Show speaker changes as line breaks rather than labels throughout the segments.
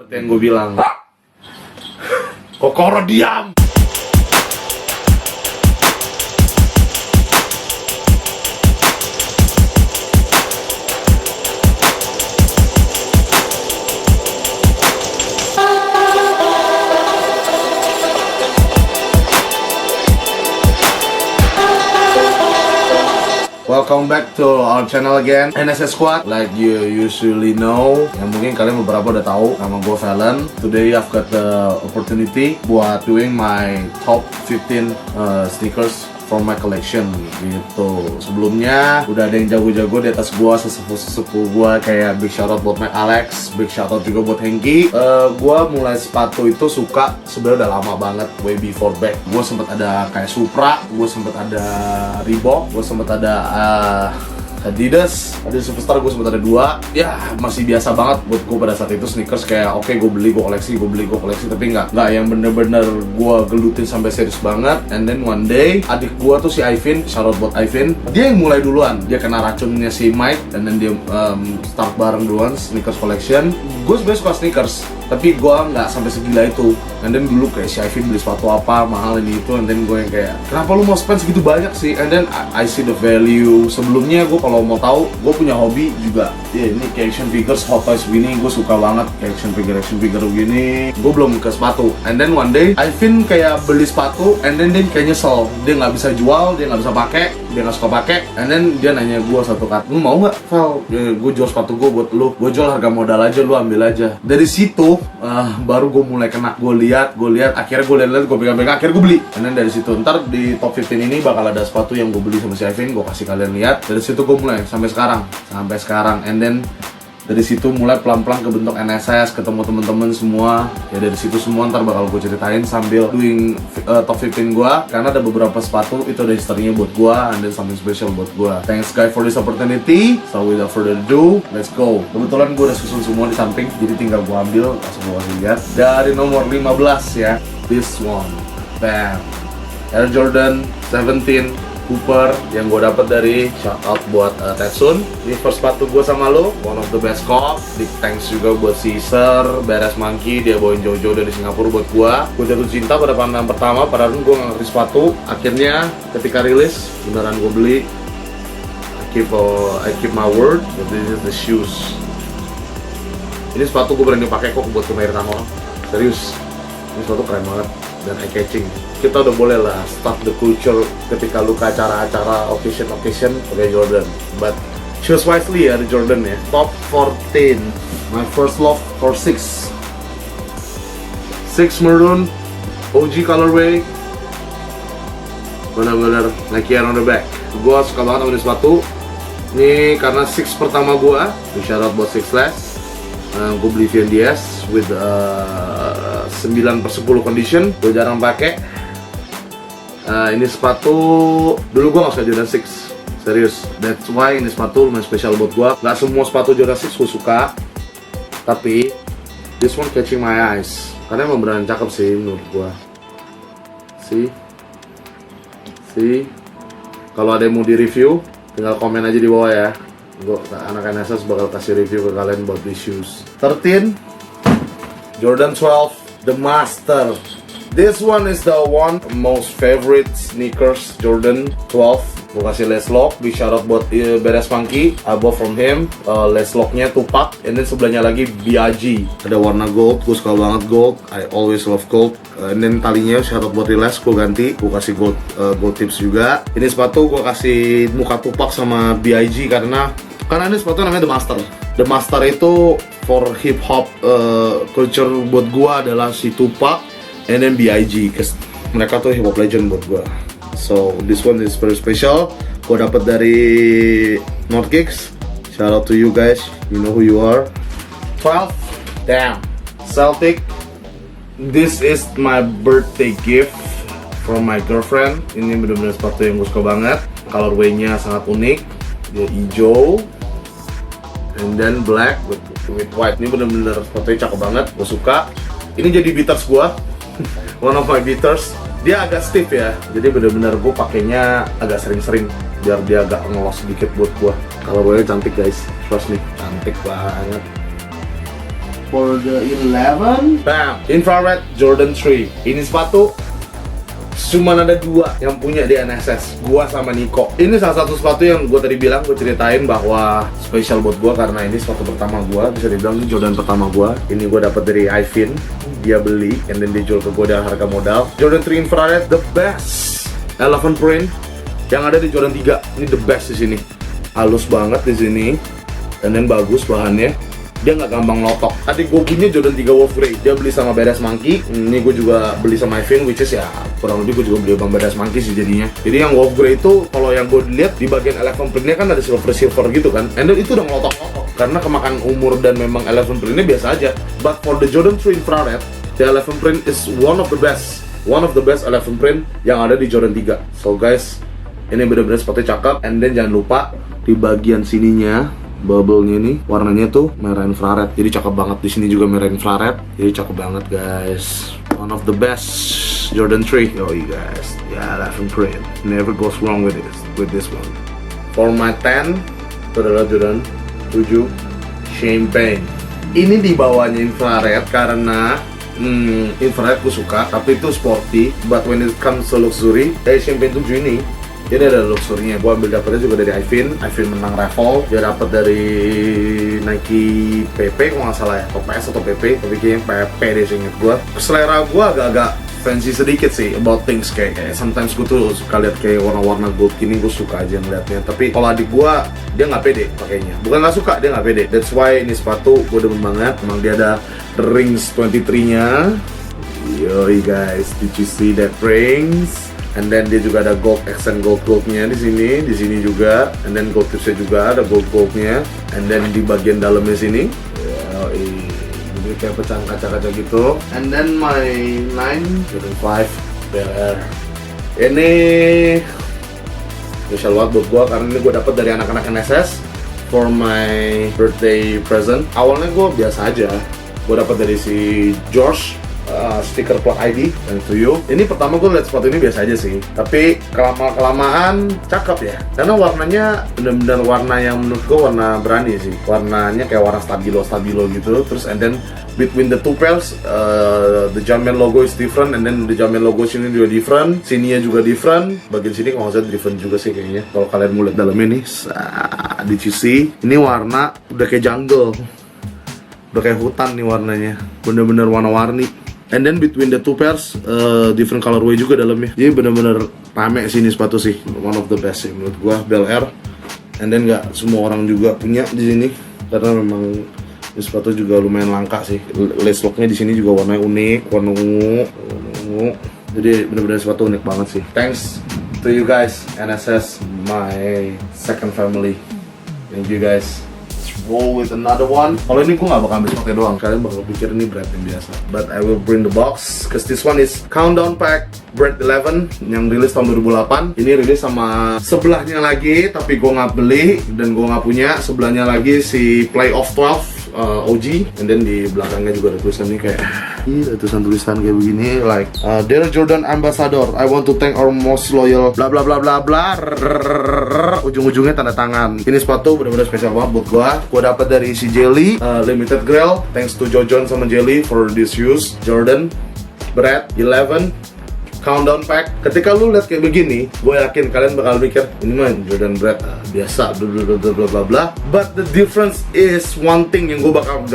Seperti yang gue bilang, Kokoro diam! Welcome back to our channel again, NSS Squad. Like you usually know, yang mungkin kalian beberapa udah tahu, nama gue Valen. Today I've got the opportunity buat doing my top 15 sneakers from my collection gitu. Sebelumnya udah ada yang jago-jago di atas gua, sesepuh gua, kayak big shoutout buat Mike Alex, big shoutout juga buat Hengki. Gua mulai sepatu itu suka sebenarnya udah lama banget, way before back. Gua sempet ada kayak Supra, gua sempet ada Reebok, gua sempet ada Adidas Superstar, gue sempet ada 2. Ya masih biasa banget buat gue pada saat itu sneakers, kayak oke, gue beli, gue koleksi, tapi nggak yang bener-bener gue gelutin sampai serius banget. And then one day adik gue tuh si Ivan, shoutout buat Ivan, dia yang mulai duluan, dia kena racunnya si Mike, and then dia start bareng duluan sneakers collection. Gue sebenarnya suka sneakers, tapi gue nggak sampai segila itu. And then dulu kayak si Ivan beli sepatu apa mahal ini itu, and then gue yang kayak, kenapa lu mau spend segitu banyak sih? And then I see the value. Sebelumnya gue kalau mau tahu, gue punya hobi juga, ini kayak action figures, hot toys begini, gue suka banget kayak action figure begini. Gue belum ke sepatu. And then one day Ivan kayak beli sepatu, and then dia kayak nyesel, dia nggak bisa jual, dia nggak bisa pakai, dia nggak suka pakai. And then dia nanya gue satu kata, lu mau nggak, Val? Gue jual sepatu gue buat lu, gue jual harga modal aja, lu ambil aja. Dari situ baru gue mulai kena. Gue lihat, akhirnya gue lihat, gue pegang, akhirnya gue beli. And then dari situ, ntar di top 15 ini bakal ada sepatu yang gue beli sama si Ivan, gue kasih kalian lihat. Dari situ gue mulai sampai sekarang. And then dari situ mulai pelan-pelan kebentuk NSS, ketemu temen-temen semua. Ya dari situ semua ntar bakal gue ceritain sambil doing top 15 gue, karena ada beberapa sepatu itu ada historinya buat gue, and then something special buat gue. Thanks guys for this opportunity. So without further ado, let's go. Kebetulan gue udah susun semua di samping, jadi tinggal gue ambil, langsung gue kasih lihat. Dari nomor 15 ya, this one, bam, Air Jordan 17 Cooper yang gue dapat dari shoutout buat Tetsun. Ini first sepatu gue sama lo, one of the best cop. Big thanks juga buat Caesar, Beres Monkey, dia bawain jauh-jauh dari Singapura buat gue. Gue jatuh cinta pada pandangan pertama, padahal gue nggak ngerti sepatu. Akhirnya ketika rilis, beneran gue beli. I keep my word, but this is the shoes. Ini sepatu gue berani pakai kok buat kemahiran orang. Serius, ini sepatu keren banget dan eye catching. Kita udah boleh lah start the culture ketika lu ke acara-acara occasion pakai Jordan. But choose wisely ya di Jordan ya. Top 14, my first love for 6 maroon OG colorway, benar-benar Nike Air on the back. Gua suka banget sama ini sepatu. Ini karena 6 pertama gua, shout out buat 6less. Gue beli VNDS with 9/10 condition. Gue jarang pakai. Ini sepatu dulu gue nggak suka Jordan 6, serius. That's why ini sepatu lumayan spesial buat gue. Gak semua sepatu Jordan 6 gue suka, tapi this one catching my eyes karena emang beneran cakep sih menurut gue. See, kalau ada yang mau di review, tinggal komen aja di bawah ya. Gue anak NSS bakal kasih review ke kalian about these shoes. 13, Jordan 12, the Master. This one is the one most favorite sneakers Jordan 12. Gue kasih lace lock, big shoutout buat Beres Monkey, I bought from him. Lace locknya Tupac, and then sebelahnya lagi BIG. Ada warna gold, gue suka banget gold. I always love gold. And then talinya shoutout buat Relax, gue ganti, gue kasih gold tips juga. Ini sepatu gue kasih muka Tupac sama BIG karena ini sepatu namanya The Master. The Master itu for hip hop culture buat gue adalah si Tupac, and then BIG, cause mereka tuh hip hop legend buat gue. So this one is very special. Gue dapet dari Northkicks. Shout out to you guys, you know who you are. 12, damn, Celtic. This is my birthday gift from my girlfriend. Ini bener-bener sepatu yang gue suka banget. Colorway-nya sangat unik. Dia hijau, and then black with white. Ini bener-bener sepatunya cakep banget, gue suka. Ini jadi beaters gue. One of my beaters. Dia agak stiff ya, jadi bener-bener gue pakainya agak sering-sering biar dia agak ngelos sedikit buat gue. Kalau gue cantik guys, trust me, cantik banget. for the 11, bam, infrared Jordan 3. Ini sepatu cuma ada 2 yang punya di NSS, gua sama Niko. Ini salah satu sepatu yang gua tadi bilang, gua ceritain bahwa spesial buat gua karena ini sepatu pertama gua, bisa dibilang ini Jordan pertama gua. Ini gua dapat dari Ivin, dia beli and then dia jual ke gua dengan harga modal. Jordan 3 infrared, the best 11 print yang ada di Jordan 3. Ini the best di sini. Halus banget di sini, and then bagus bahannya. Dia nggak gampang lotok. Tadi gue punya Jordan 3 Wolf Grey, dia beli sama Badass Monkey. Ini gue juga beli sama Ivin, which is ya kurang lebih gue juga beli sama Badass Monkey sih jadinya. Jadi yang Wolf Grey itu kalau yang gue lihat di bagian 11 printnya kan ada silver gitu kan, and then itu udah ngelotok-lotok karena kemakan umur dan memang 11 printnya biasa aja. But for the Jordan 3 infrared, the 11 print is one of the best 11 print yang ada di Jordan 3. So guys, ini bener-bener sepatu cakep. And then jangan lupa di bagian sininya, bubble-nya ini warnanya tuh merah infrared, jadi cakep banget. Di sini juga merah infrared, jadi cakep banget guys. One of the best Jordan 3. Oh you guys, yeah, 11 print, never goes wrong with this one. For my 10 itu adalah Jordan 7 Champagne. Ini di bawahnya infrared karena infrared gue suka, tapi itu sporty. But when it comes to luxury, dari Champagne 7 ini ada luxury-nya. Gua ambil dapetnya juga dari Ivin menang raffle. Dia dapat dari Nike PP kalau nggak salah ya, atau PS atau PP, tapi kayaknya PP deh seinget gua. Selera gua agak-agak fancy sedikit sih about things, kayak sometimes gua tuh suka lihat kayak warna-warna gold gini, gua suka aja ngeliatnya. Tapi kalau adik gua, dia nggak pede pakainya. Bukan nggak suka, dia nggak pede. That's why ini sepatu gua demen banget. Emang dia ada rings 23-nya. Yoi guys, did you see that rings? And then dia juga ada gold accent gold-goldnya di sini juga. And then gold tipsnya juga ada gold-goldnya. And then di bagian dalamnya sini, jadi kayak pecahan kaca-kaca gitu. And then my 9 Jordan 5 Bel Air. Ini spesial banget buat gua karena ini gua dapat dari anak-anak NSS for my birthday present. Awalnya gua biasa aja, gua dapat dari si George. Stiker plug ID dan to you. Ini pertama gue liat sepatu ini biasa aja sih, tapi kelamaan cakep ya, karena warnanya benar-benar warna yang menurut gue warna berani sih. Warnanya kayak warna stabilo gitu. Terus and then between the two pairs, the Jumpman logo is different, and then the Jumpman logo sini juga different, sininya juga different. Bagian sini kalau nggak salah different juga sih kayaknya. Kalau kalian mau lihat dalamnya nih, did you see? Ini warna udah kayak jungle, udah kayak hutan nih warnanya, bener-bener warna-warni. And then between the two pairs, different colorway juga dalamnya. Jadi bener-bener rame sini sepatu sih. One of the best sih menurut gua, Bel Air. And then nggak semua orang juga punya di sini karena memang ini sepatu juga lumayan langka sih. Lace locknya di sini juga warnanya unik, warna ungu. Jadi bener-bener sepatu unik banget sih. Thanks to you guys, NSS, my second family. Thank you guys. Roll with another one. Kalau ini gue nggak bakal ambil sepatu doang, kalian bakal pikir ini brand yang biasa. But I will bring the box, cause this one is Countdown Pack Brand 11 yang rilis tahun 2008. Ini rilis sama sebelahnya lagi, tapi gue nggak beli dan gue nggak punya. Sebelahnya lagi si Playoff 12 OG, and then di belakangnya juga ada tulisan nih kayak tulisan kayak begini, like Dear Jordan Ambassador, I want to thank our most loyal bla bla bla bla bla. Ujung-ujungnya tanda tangan. Ini sepatu benar-benar spesial banget buat gua dapat dari si Jelly Limited Grail. Thanks to Jojon sama Jelly for this shoes. Jordan Brand 11 Countdown Pack. Ketika lu lihat kayak begini, gue yakin kalian bakal mikir ini mah Jordan Brand biasa, bla bla bla bla. But the difference is one thing yang gue bakal,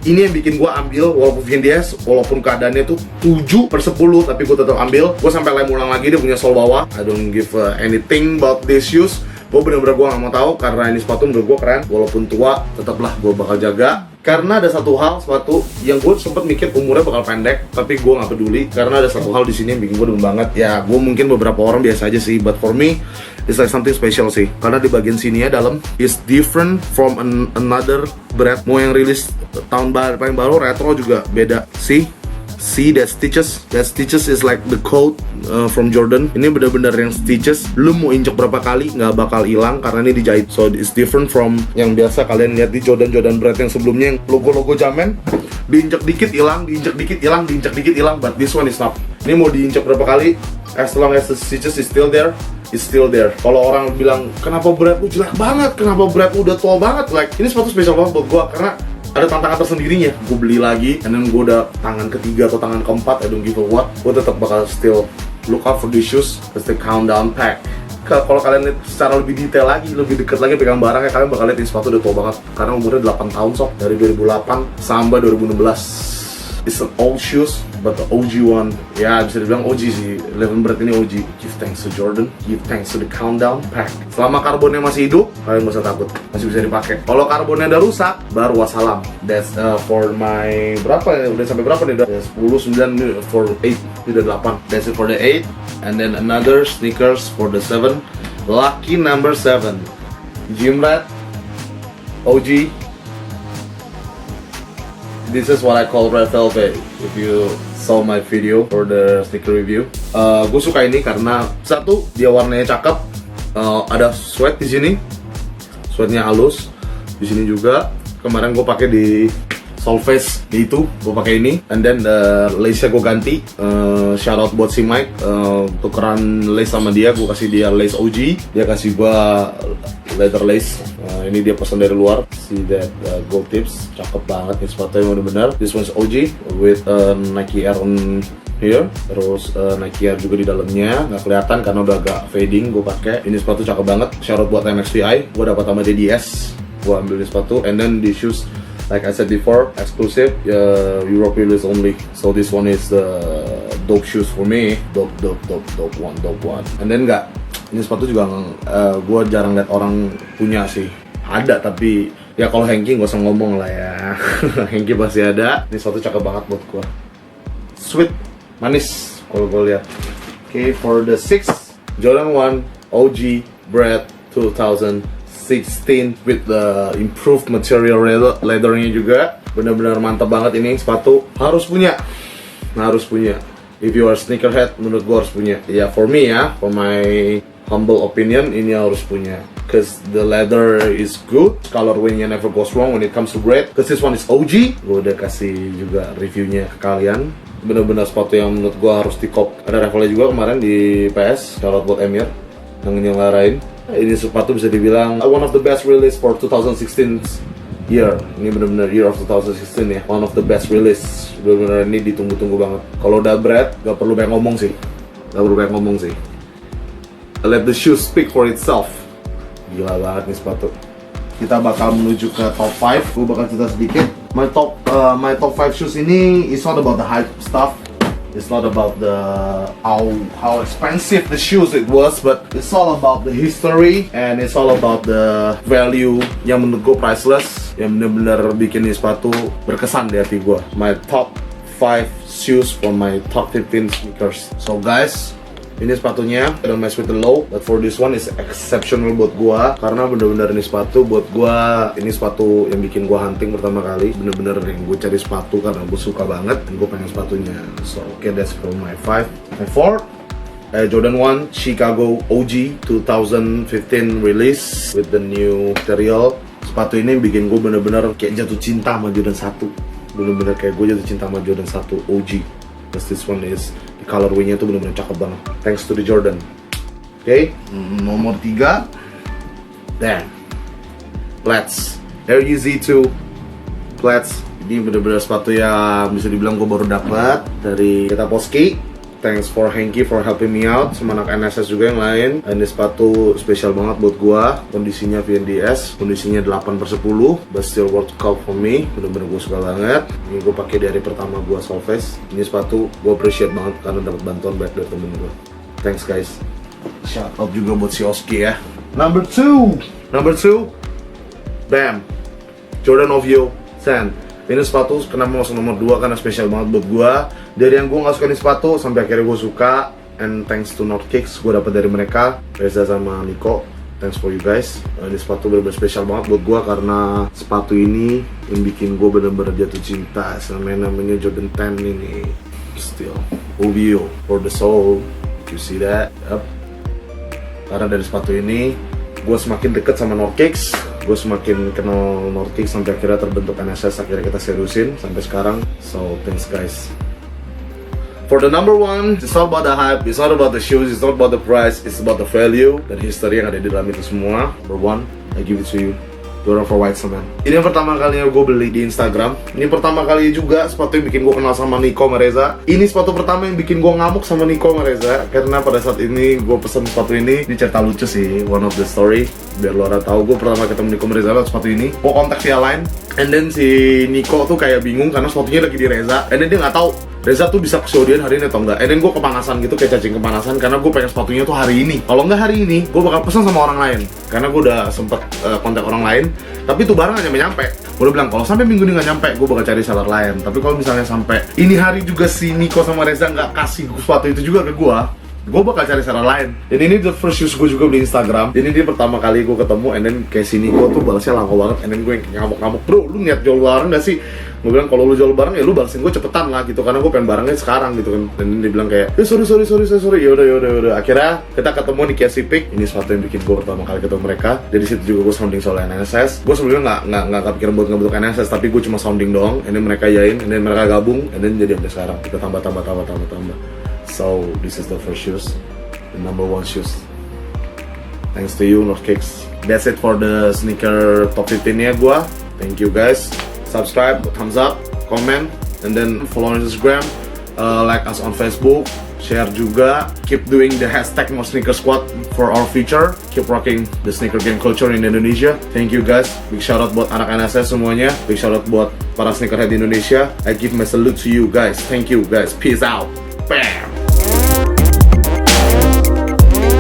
ini yang bikin gue ambil walaupun VNDS, walaupun keadaannya tuh 7/10, tapi gue tetap ambil. Gue sampai lem ulang lagi, dia punya sol bawah. I don't give anything about these shoes. Gue bener-bener gue gak mau tahu karena ini sepatu menurut gue keren. Walaupun tua, tetaplah gue bakal jaga. Karena ada satu hal sepatu yang gue sempet mikir umurnya bakal pendek, tapi gue nggak peduli karena ada satu hal di sini yang bikin gue demen banget. Ya, gue mungkin beberapa orang biasa aja sih, but for me it's like something special sih. Karena di bagian sini ya dalam is different from another brand. Mau yang rilis tahun paling baru retro juga beda sih. See that stitches is like the code from Jordan. Ini benar-benar yang stitches. Lu mau injek berapa kali nggak bakal hilang karena ini dijahit. So it's different from yang biasa kalian lihat di Jordan brand yang sebelumnya yang logo-logo Jumpman. Diinjek dikit hilang, diinjek dikit hilang, diinjek dikit hilang. But this one is not. Ini mau diinjek berapa kali, as long as the stitches is still there, it's still there. Kalau orang bilang kenapa brand lu jelek banget, kenapa brand lu udah tua banget, like ini sepatu spesial banget buat gua karena ada tantangan tersendirinya. Gue beli lagi, and then gue udah tangan ketiga atau tangan keempat, I don't give a what, gue tetap bakal still look out for these shoes, cause the countdown pack. Kalau kalian lihat secara lebih detail lagi, lebih dekat lagi pegang barangnya, kalian bakal lihat ini sepatu udah tua banget. Karena umurnya 8 tahun sob, dari 2008 sampai 2016. It's an old shoes, but the OG one, ya bisa dibilang OG sih. 11 Bread ini OG. Give thanks to Jordan, give thanks to the countdown pack. Selama karbonnya masih hidup, kalian gak usah takut, masih bisa dipakai. Kalau karbonnya udah rusak, baru wassalam. That's for my berapa ya? Udah sampai berapa nih? Udah 10, 9, for 8, udah 8. That's it for the 8. And then another sneakers for the 7. Lucky number 7. Gym Rat, OG. This is what I call red velvet. If you saw my video for the sneaker review, gue suka ini karena satu, dia warnanya cakep. Ada sweat di sini, sweatnya halus. Di sini juga. Kemarin gue pakai di Solface itu, gue pakai ini, and then lace-nya gue ganti. Shout out buat si Mike, tukeran lace sama dia, gue kasih dia lace OG, dia kasih gue leather lace. Ini dia pesan dari luar. See that gold tips, cakep banget nih sepatunya bener-bener. This one's OG with Nike Air on here, terus Nike Air juga di dalamnya, nggak kelihatan karena udah agak fading. Gue pakai ini sepatu cakep banget. Shout out buat MXVI, gue dapat sama DDS, gue ambil ini sepatu, and then the shoes. Like I said before, exclusive, Europe release only. So this one is dope shoes for me. Dope one. And then ini sepatu juga gue jarang liat orang punya sih. Ada tapi ya kalau Henki gak usah ngomong lah ya. Henki pasti ada. Ini sepatu cakep banget buat gue. Sweet, manis kalau gue lihat. Okay, for the 6 Jordan 1 OG Bread 2016 with the improved material leathernya juga. Bener-bener mantap banget ini sepatu. Harus punya. If you are sneakerhead, menurut gue harus punya. Ya, for me ya, for my humble opinion, ini harus punya. Cause the leather is good, colorway-nya never goes wrong when it comes to bread. Cause this one is OG. Gue udah kasih juga reviewnya ke kalian. Bener-bener sepatu yang menurut gue harus di-cop. Ada raffle juga kemarin di PS. Shout out buat Emir yang nyelenggarain. Ini sepatu bisa dibilang one of the best release for 2016 year. Ini bener-bener year of 2016 ya. One of the best release. Bener-bener ini ditunggu-tunggu banget. Kalau udah bread, gak perlu banyak ngomong sih. Let the shoes speak for itself. Gila banget nih sepatu. Kita bakal menuju ke top 5. Gue bakal cerita sedikit. My top 5 shoes ini is not about the hype stuff. It's not about the how expensive the shoes it was, but it's all about the history and it's all about the value yang menurut gue priceless, yang bener-bener bikin ini sepatu berkesan di hati gue. My top 5 shoes for my top 15 sneakers. So guys, ini sepatunya, don't mess with the low, but for this one is exceptional buat gua karena bener-bener ini sepatu buat gua, ini sepatu yang bikin gua hunting pertama kali. Bener-bener yang gua cari sepatu karena gua suka banget dan gua pengen sepatunya. So okay, that's for my 5. My 4, Jordan 1 Chicago OG 2015 release with the new material. Sepatu ini bikin gua bener-bener kayak jatuh cinta sama Jordan 1. Bener-bener kayak gua jatuh cinta sama Jordan 1 OG. Because this one is colorway-nya tuh bener-bener cakep banget. Thanks to the Jordan. Okay, nomor 3. Damn. Platts. Air UZ2 Platts. Ini bener-bener sepatu yang bisa dibilang gue baru dapat dari kita Poski. Thanks for Henki for helping me out, sama anak NSS juga yang lain. Ini sepatu spesial banget buat gua. Kondisinya VNDS, kondisinya 8/10, but still worth call for me. Bener-bener gua suka banget. Ini gua pakai dari hari pertama gua Solface. Ini sepatu gua appreciate banget karena dapat bantuan baik dari temen gua. Thanks guys. Shout out juga buat si Oski ya. Number 2, bam, Jordan OVO Sand. Ini sepatu kenapa masuk nomor 2 karena spesial banget buat gua. Dari yang gua nggak suka ini sepatu sampai akhirnya gua suka, and thanks to North Kicks gua dapat dari mereka, Reza sama Nico. Thanks for you guys. Ini sepatu bener-bener spesial banget buat gua karena sepatu ini yang bikin gua bener-bener jatuh cinta sama namanya Jordan 10 ini. Still OVO for the soul. You see that? Yep. Karena dari sepatu ini gue semakin deket sama North Kicks, gue semakin kenal North Kicks sampai akhirnya terbentuk NSS, akhirnya kita seriusin sampai sekarang. So thanks guys. For the number 1, it's not about the hype, it's not about the shoes, it's not about the price, it's about the value dan history yang ada di dalam itu semua. Number 1, I give it to you, Jordan for White Cement. Ini yang pertama kalinya gue beli di Instagram. Ini pertama kali juga sepatu yang bikin gue kenal sama Nico sama Reza. Ini sepatu pertama yang bikin gue ngamuk sama Nico sama Reza, karena pada saat ini gue pesen sepatu ini. Ini cerita lucu sih, one of the story. Biar lo tahu, gue pertama ketemu Nico sama Reza lewat sepatu ini. Gue kontak via line, and then si Nico tuh kayak bingung karena sepatunya lagi di Reza, and then dia nggak tahu Reza tuh bisa kesudian hari ini atau enggak. And then gue kepanasan gitu, kayak cacing kepanasan, karena gue pengen sepatunya tuh hari ini. Kalau nggak hari ini, gue bakal pesan sama orang lain, karena gue udah sempet kontak orang lain. Tapi tuh barang nggak nyampe. Gue udah bilang kalau sampai minggu ini nggak nyampe, gue bakal cari seller lain. Tapi kalau misalnya sampai ini hari juga si Nico sama Reza nggak kasih sepatu itu juga ke gue bakal cari seller lain. Dan ini the first shoes gue juga beli Instagram. Jadi ini pertama kali gue ketemu, and then kayak si Nico tuh balasnya langka banget. And then gue ngamuk-ngamuk, bro, lu niat jual barang gak sih? Gue bilang kalau lu jual barang ya lu balasin gue cepetan lah gitu, karena gue pengen barangnya sekarang gitu kan. Dan dia bilang kayak, sorry. Yaudah. Akhirnya kita ketemu di Casey Peak. Ini sesuatu yang bikin gue pertama kali ketemu mereka. Jadi situ juga gue sounding soal NSS. Gue sebelumnya nggak kepikiran buat ngebentuk NSS, tapi gue cuma sounding doang. Ini mereka yain, ini mereka gabung, and then jadi sampai sekarang kita tambah. So this is the first shoes, the number one shoes. Thanks to you, North Kicks. That's it for the sneaker top 15 nya gue. Thank you guys. Subscribe, thumbs up, comment, and then follow on Instagram, like us on Facebook, share juga. Keep doing the hashtag More Sneaker Squad for our future. Keep rocking the sneaker game culture in Indonesia. Thank you guys. Big shout out buat anak NSS semuanya. Big shout out buat para sneakerhead di Indonesia. I give my salute to you guys. Thank you guys. Peace out. Bam.